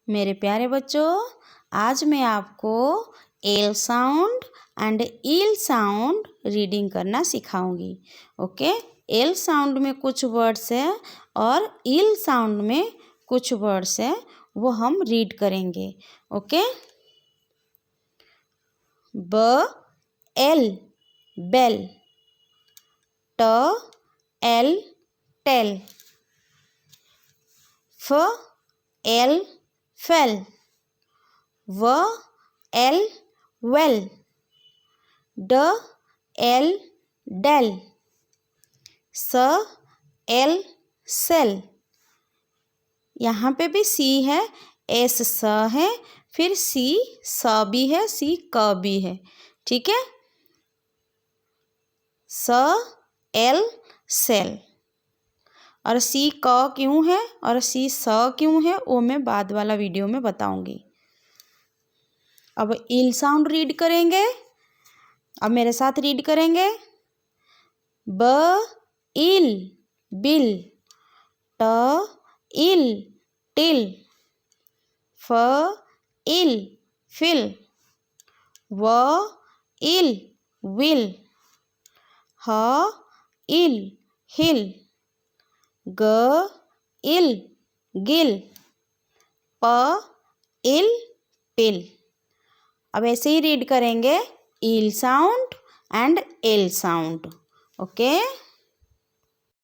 मेरे प्यारे बच्चों, आज मैं आपको L sound and eel sound reading करना सिखाऊंगी। ओके, एल साउंड में कुछ वर्ड्स है और ईल साउंड में कुछ वर्ड्स है, वो हम रीड करेंगे। ओके, ब एल बेल, ट एल टेल, फ एल फेल, व एल वेल, ड एल डेल, स एल सेल। यहाँ पे भी सी है, एस स है, फिर सी स भी है, सी क भी है। ठीक है, स एल सेल। और सी क क्यों है और सी स क्यों है वो मैं बाद वाला वीडियो में बताऊंगी। अब इल साउंड रीड करेंगे। अब मेरे साथ रीड करेंगे। ब इल बिल, ट इल टिल, फ इल फिल, व इल विल, ह इल हिल, ग इल गिल, प इल पिल। अब ऐसे ही रीड करेंगे ill sound and L sound. Okay.